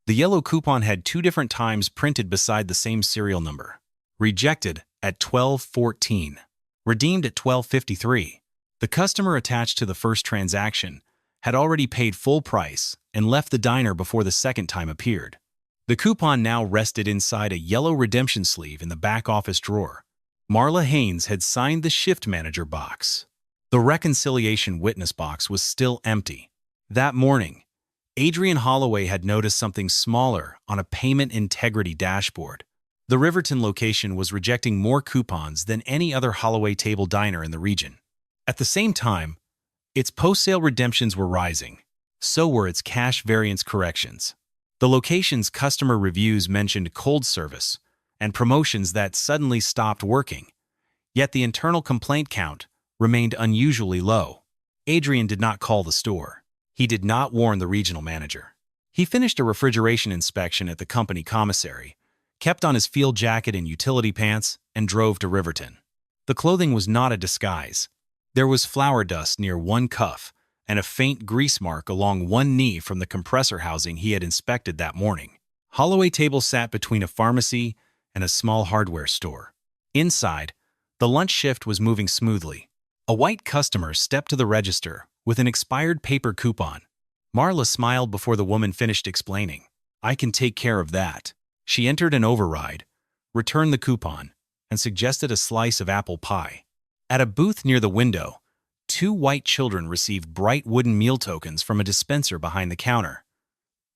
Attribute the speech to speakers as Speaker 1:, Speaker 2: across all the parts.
Speaker 1: The yellow coupon had two different times printed beside the same serial number. Rejected at 12:14. Redeemed at 12:53. The customer attached to the first transaction had already paid full price and left the diner before the second time appeared. The coupon now rested inside a yellow redemption sleeve in the back office drawer. Marla Haynes had signed the shift manager box. The reconciliation witness box was still empty. That morning, Adrian Holloway had noticed something smaller on a payment integrity dashboard. The Riverton location was rejecting more coupons than any other Holloway table diner in the region. At the same time, its post-sale redemptions were rising. So were its cash variance corrections. The location's customer reviews mentioned cold service and promotions that suddenly stopped working. Yet the internal complaint count remained unusually low. Adrian did not call the store. He did not warn the regional manager. He finished a refrigeration inspection at the company commissary, kept on his field jacket and utility pants, and drove to Riverton. The clothing was not a disguise. There was flour dust near one cuff and a faint grease mark along one knee from the compressor housing he had inspected that morning. Holloway table sat between a pharmacy and a small hardware store. Inside, the lunch shift was moving smoothly. A white customer stepped to the register with an expired paper coupon. Marla smiled before the woman finished explaining. "I can take care of that." She entered an override, returned the coupon, and suggested a slice of apple pie. At a booth near the window, two white children received bright wooden meal tokens from a dispenser behind the counter.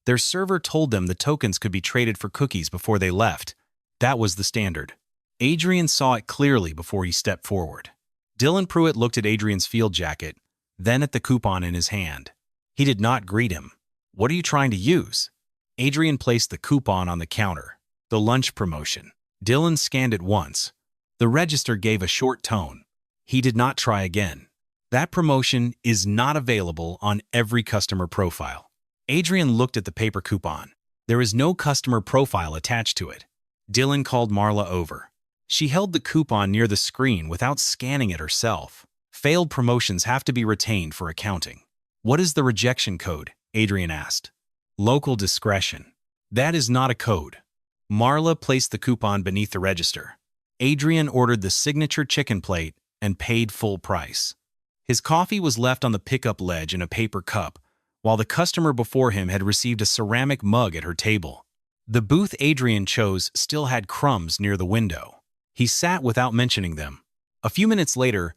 Speaker 1: Their server told them the tokens could be traded for cookies before they left. That was the standard. Adrian saw it clearly before he stepped forward. Dylan Pruitt looked at Adrian's field jacket, then at the coupon in his hand. He did not greet him. "What are you trying to use?" Adrian placed the coupon on the counter. "The lunch promotion." Dylan scanned it once. The register gave a short tone. He did not try again. "That promotion is not available on every customer profile." Adrian looked at the paper coupon. There is no customer profile attached to it. Dylan called Marla over. She held the coupon near the screen without scanning it herself. Failed promotions have to be retained for accounting. "What is the rejection code?" Adrian asked. "Local discretion." "That is not a code." Marla placed the coupon beneath the register. Adrian ordered the signature chicken plate and paid full price. His coffee was left on the pickup ledge in a paper cup, while the customer before him had received a ceramic mug at her table. The booth Adrian chose still had crumbs near the window. He sat without mentioning them. A few minutes later,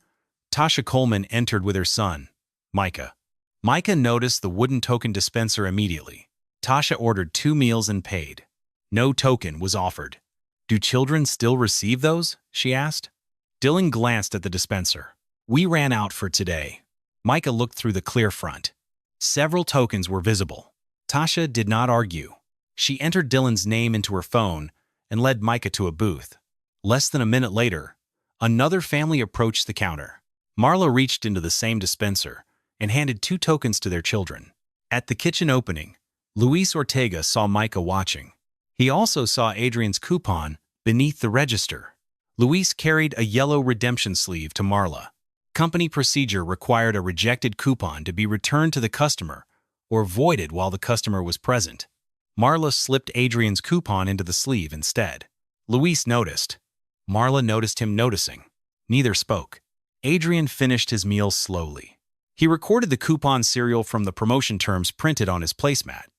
Speaker 1: Tasha Coleman entered with her son, Micah. Micah noticed the wooden token dispenser immediately. Tasha ordered 2 meals and paid. No token was offered. "Do children still receive those?" she asked. Dylan glanced at the dispenser. "We ran out for today." Micah looked through the clear front. Several tokens were visible. Tasha did not argue. She entered Dylan's name into her phone and led Micah to a booth. Less than a minute later, another family approached the counter. Marla reached into the same dispenser and handed 2 tokens to their children. At the kitchen opening, Luis Ortega saw Micah watching. He also saw Adrian's coupon beneath the register. Luis carried a yellow redemption sleeve to Marla. Company procedure required a rejected coupon to be returned to the customer or voided while the customer was present. Marla slipped Adrian's coupon into the sleeve instead. Luis noticed. Marla noticed him noticing. Neither spoke. Adrian finished his meal slowly. He recorded the coupon serial from the promotion terms printed on his placemat.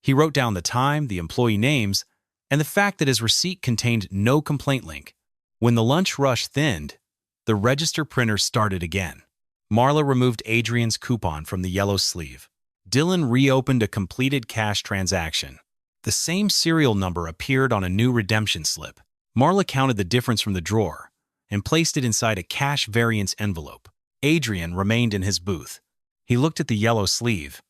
Speaker 1: He wrote down the time, the employee names, and the fact that his receipt contained no complaint link. When the lunch rush thinned, the register printer started again. Marla removed Adrian's coupon from the yellow sleeve. Dylan reopened a completed cash transaction. The same serial number appeared on a new redemption slip. Marla counted the difference from the drawer and placed it inside a cash variance envelope. Adrian remained in his booth. He looked at the yellow sleeve.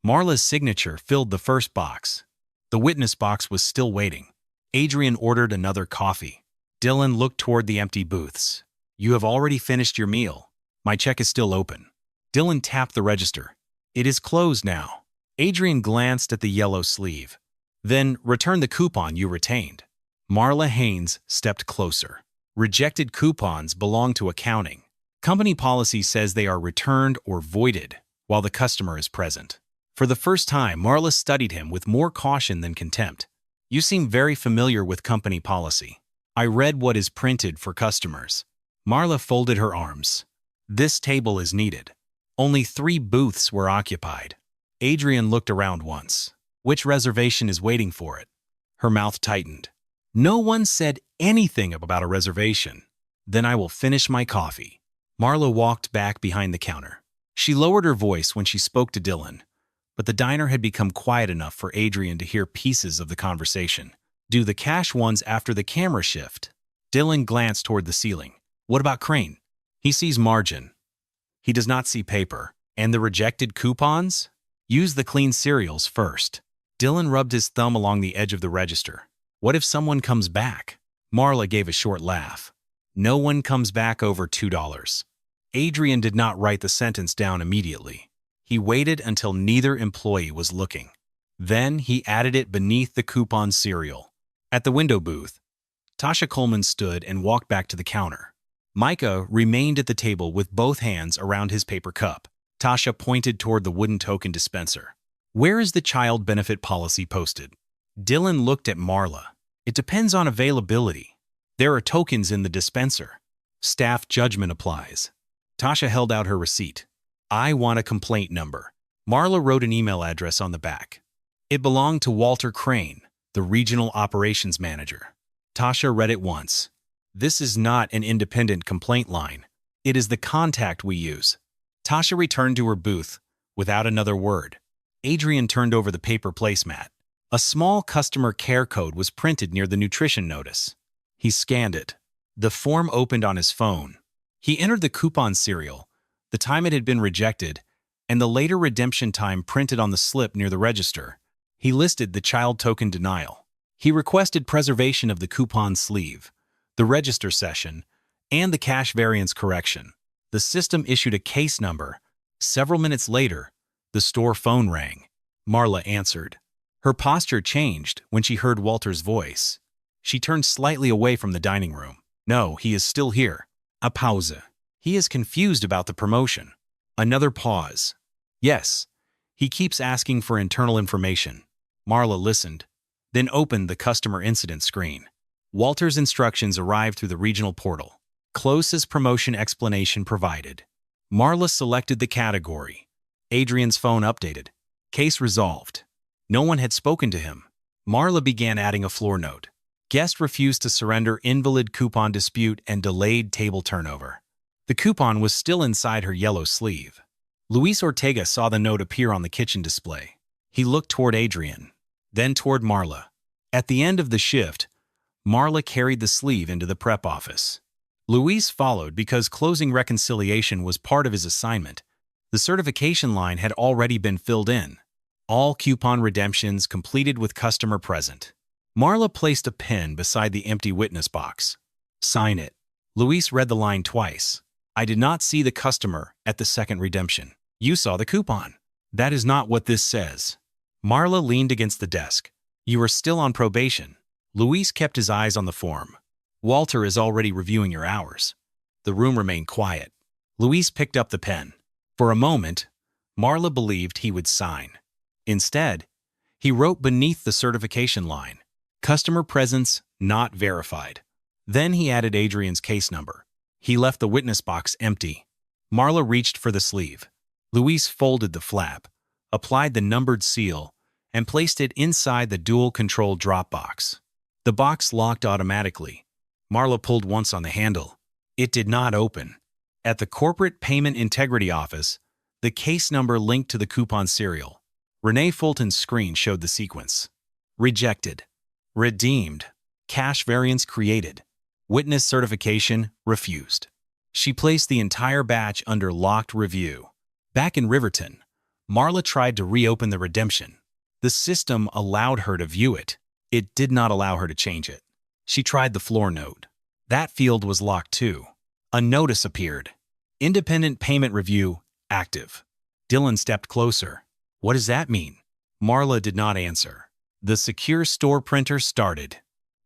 Speaker 1: Marla's signature filled the first box. The witness box was still waiting. Adrian ordered another coffee. Dylan looked toward the empty booths. "You have already finished your meal. My check is still open." Dylan tapped the register. "It is closed now." Adrian glanced at the yellow sleeve. "Then return the coupon you retained." Marla Haynes stepped closer. Rejected coupons belong to accounting. Company policy says they are returned or voided while the customer is present. For the first time, Marla studied him with more caution than contempt. You seem very familiar with company policy. I read what is printed for customers. Marla folded her arms. This table is needed. Only 3 booths were occupied. Adrian looked around once. Which reservation is waiting for it? Her mouth tightened. No one said anything about a reservation. Then I will finish my coffee. Marla walked back behind the counter. She lowered her voice when she spoke to Dylan, but the diner had become quiet enough for Adrian to hear pieces of the conversation. Do the cash ones after the camera shift. Dylan glanced toward the ceiling. What about Crane? He sees margin. He does not see paper. And the rejected coupons? Use the clean cereals first. Dylan rubbed his thumb along the edge of the register. What if someone comes back? Marla gave a short laugh. No one comes back over $2. Adrian did not write the sentence down immediately. He waited until neither employee was looking. Then he added it beneath the coupon cereal. At the window booth, Tasha Coleman stood and walked back to the counter. Micah remained at the table with both hands around his paper cup. Tasha pointed toward the wooden token dispenser. Where is the child benefit policy posted? Dylan looked at Marla. It depends on availability. There are tokens in the dispenser. Staff judgment applies. Tasha held out her receipt. I want a complaint number. Marla wrote an email address on the back. It belonged to Walter Crane, the regional operations manager. Tasha read it once. This is not an independent complaint line. It is the contact we use. Tasha returned to her booth without another word. Adrian turned over the paper placemat. A small customer care code was printed near the nutrition notice. He scanned it. The form opened on his phone. He entered the coupon serial, the time it had been rejected, and the later redemption time printed on the slip near the register. He listed the child token denial. He requested preservation of the coupon sleeve, the register session, and the cash variance correction. The system issued a case number. Several minutes later, the store phone rang. Marla answered. Her posture changed when she heard Walter's voice. She turned slightly away from the dining room. No, he is still here. A pause. He is confused about the promotion. Another pause. Yes, he keeps asking for internal information. Marla listened, then opened the customer incident screen. Walter's instructions arrived through the regional portal. Closest promotion explanation provided. Marla selected the category. Adrian's phone updated. Case resolved. No one had spoken to him. Marla began adding a floor note. Guest refused to surrender invalid coupon dispute and delayed table turnover. The coupon was still inside her yellow sleeve. Luis Ortega saw the note appear on the kitchen display. He looked toward Adrian, then toward Marla. At the end of the shift, Marla carried the sleeve into the prep office. Luis followed because closing reconciliation was part of his assignment. The certification line had already been filled in. All coupon redemptions completed with customer present. Marla placed a pen beside the empty witness box. Sign it. Luis read the line twice. I did not see the customer at the second redemption. You saw the coupon. That is not what this says. Marla leaned against the desk. You are still on probation. Luis kept his eyes on the form. Walter is already reviewing your hours. The room remained quiet. Luis picked up the pen. For a moment, Marla believed he would sign. Instead, he wrote beneath the certification line, Customer presence not verified. Then he added Adrian's case number. He left the witness box empty. Marla reached for the sleeve. Luis folded the flap, applied the numbered seal, and placed it inside the dual-control drop box. The box locked automatically. Marla pulled once on the handle. It did not open. At the Corporate Payment Integrity Office, the case number linked to the coupon serial. Renee Fulton's screen showed the sequence. Rejected. Redeemed. Cash variance created. Witness certification refused. She placed the entire batch under locked review. Back in Riverton, Marla tried to reopen the redemption. The system allowed her to view it. It did not allow her to change it. She tried the floor note. That field was locked too. A notice appeared. Independent payment review active. Dylan stepped closer. What does that mean? Marla did not answer. The secure store printer started.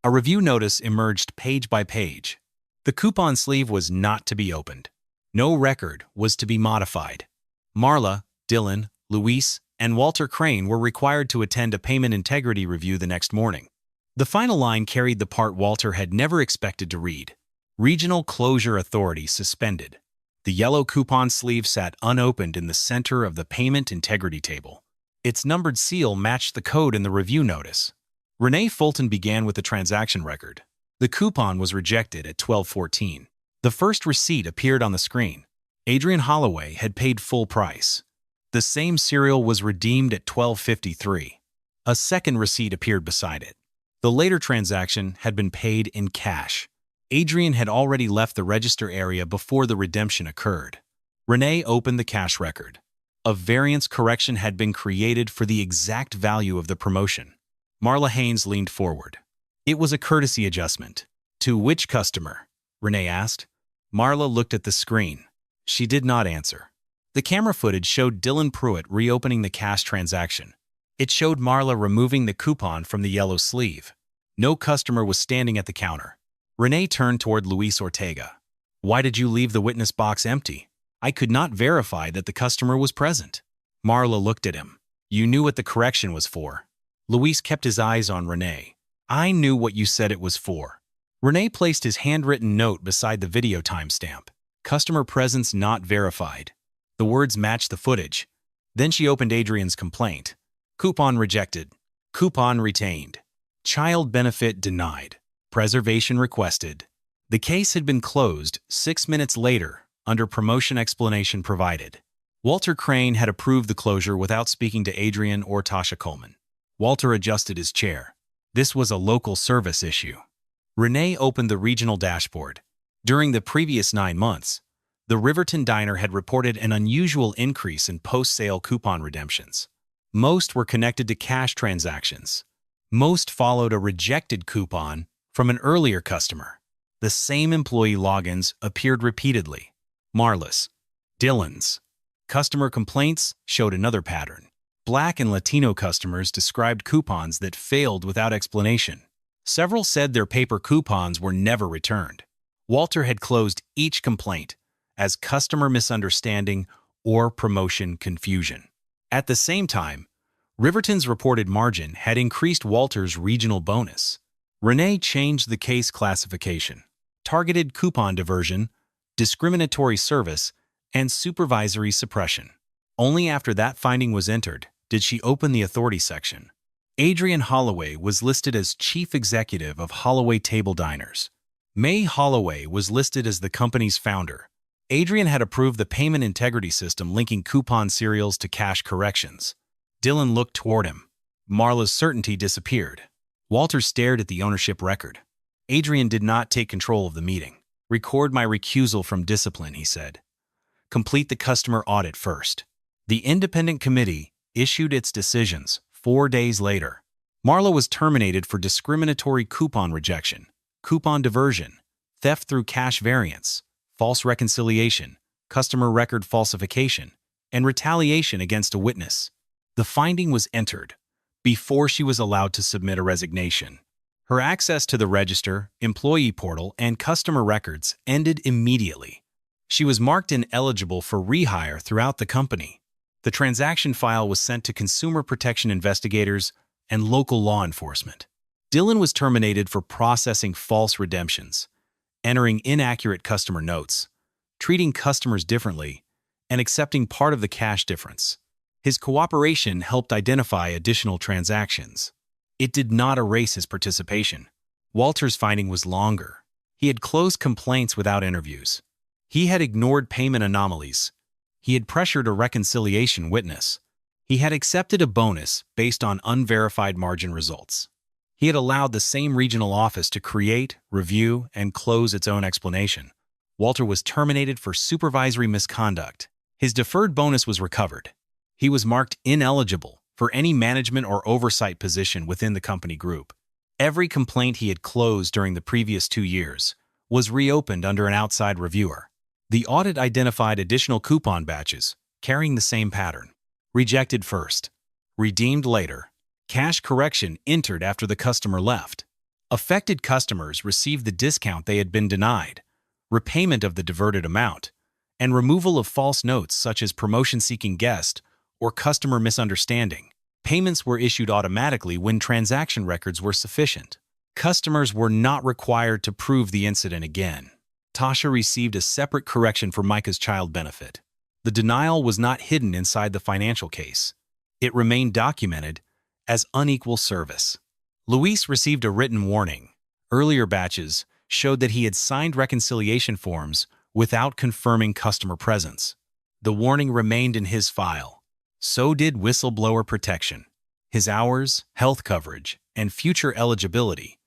Speaker 1: A review notice emerged page by page. The coupon sleeve was not to be opened. No record was to be modified. Marla, Dylan, Luis, and Walter Crane were required to attend a payment integrity review the next morning. The final line carried the part Walter had never expected to read. Regional Closure Authority suspended. The yellow coupon sleeve sat unopened in the center of the payment integrity table. Its numbered seal matched the code in the review notice. Renee Fulton began with the transaction record. The coupon was rejected at 12:14. The first receipt appeared on the screen. Adrian Holloway had paid full price. The same cereal was redeemed at 12:53. A second receipt appeared beside it. The later transaction had been paid in cash. Adrian had already left the register area before the redemption occurred. Renee opened the cash record. A variance correction had been created for the exact value of the promotion. Marla Haynes leaned forward. It was a courtesy adjustment. To which customer? Renee asked. Marla looked at the screen. She did not answer. The camera footage showed Dylan Pruitt reopening the cash transaction. It showed Marla removing the coupon from the yellow sleeve. No customer was standing at the counter. Renee turned toward Luis Ortega. Why did you leave the witness box empty? I could not verify that the customer was present. Marla looked at him. You knew what the correction was for. Luis kept his eyes on Renee. I knew what you said it was for. Renee placed his handwritten note beside the video timestamp. Customer presence not verified. The words matched the footage. Then she opened Adrian's complaint. Coupon rejected. Coupon retained. Child benefit denied. Preservation requested. The case had been closed 6 minutes later under promotion explanation provided. Walter Crane had approved the closure without speaking to Adrian or Tasha Coleman. Walter adjusted his chair. This was a local service issue. Renee opened the regional dashboard. During the previous 9 months, the Riverton Diner had reported an unusual increase in post-sale coupon redemptions. Most were connected to cash transactions. Most followed a rejected coupon from an earlier customer. The same employee logins appeared repeatedly. Marla's, Dylan's. Customer complaints showed another pattern. Black and Latino customers described coupons that failed without explanation. Several said their paper coupons were never returned. Walter had closed each complaint as customer misunderstanding or promotion confusion. At the same time, Riverton's reported margin had increased Walter's regional bonus. Renee changed the case classification. Targeted coupon diversion, discriminatory service, and supervisory suppression. Only after that finding was entered did she open the authority section. Adrian Holloway was listed as chief executive of Holloway Table Diners. May Holloway was listed as the company's founder. Adrian had approved the payment integrity system linking coupon serials to cash corrections. Dylan looked toward him. Marla's certainty disappeared. Walter stared at the ownership record. Adrian did not take control of the meeting. Record my recusal from discipline, he said. Complete the customer audit first. The independent committee issued its decisions 4 days later. Marla was terminated for discriminatory coupon rejection, coupon diversion, theft through cash variance, false reconciliation, customer record falsification, and retaliation against a witness. The finding was entered before she was allowed to submit a resignation. Her access to the register, employee portal, and customer records ended immediately. She was marked ineligible for rehire throughout the company. The transaction file was sent to consumer protection investigators and local law enforcement. Dylan was terminated for processing false redemptions, entering inaccurate customer notes, treating customers differently, and accepting part of the cash difference. His cooperation helped identify additional transactions. It did not erase his participation. Walter's finding was longer. He had closed complaints without interviews. He had ignored payment anomalies. He had pressured a reconciliation witness. He had accepted a bonus based on unverified margin results. He had allowed the same regional office to create, review, and close its own explanation. Walter was terminated for supervisory misconduct. His deferred bonus was recovered. He was marked ineligible for any management or oversight position within the company group. Every complaint he had closed during the previous 2 years was reopened under an outside reviewer. The audit identified additional coupon batches carrying the same pattern. Rejected first, redeemed later. Cash correction entered after the customer left. Affected customers received the discount they had been denied, repayment of the diverted amount, and removal of false notes such as promotion-seeking guest or customer misunderstanding. Payments were issued automatically when transaction records were sufficient. Customers were not required to prove the incident again. Tasha received a separate correction for Micah's child benefit. The denial was not hidden inside the financial case. It remained documented as unequal service. Luis received a written warning. Earlier batches showed that he had signed reconciliation forms without confirming customer presence. The warning remained in his file. So did whistleblower protection. His hours, health coverage, and future eligibility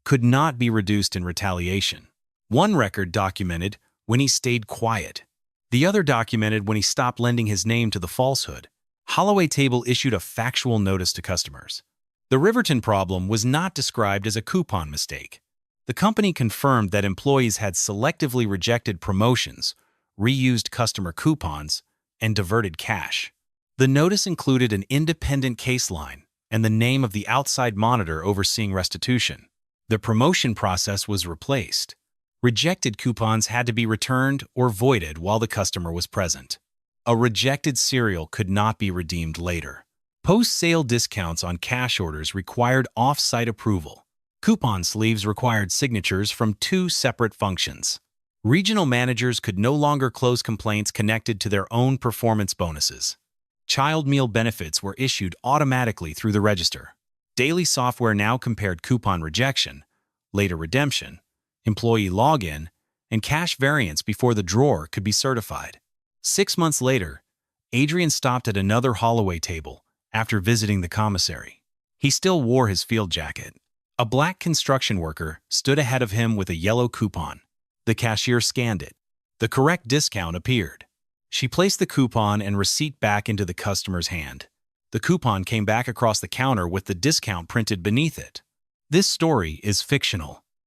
Speaker 1: could not be reduced in retaliation. One record documented when he stayed quiet. The other documented when he stopped lending his name to the falsehood. Holloway Table issued a factual notice to customers. The Riverton problem was not described as a coupon mistake. The company confirmed that employees had selectively rejected promotions, reused customer coupons, and diverted cash. The notice included an independent case line and the name of the outside monitor overseeing restitution. The promotion process was replaced. Rejected coupons had to be returned or voided while the customer was present. A rejected cereal could not be redeemed later. Post-sale discounts on cash orders required off-site approval. Coupon sleeves required signatures from two separate functions. Regional managers could no longer close complaints connected to their own performance bonuses. Child meal benefits were issued automatically through the register. Daily software now compared coupon rejection, later redemption, employee login, and cash variance before the drawer could be certified. 6 months later, Adrian stopped at another Holloway Table after visiting the commissary. He still wore his field jacket. A black construction worker stood ahead of him with a yellow coupon. The cashier scanned it. The correct discount appeared. She placed the coupon and receipt back into the customer's hand. The coupon came back across the counter with the discount printed beneath it. This story is fictional.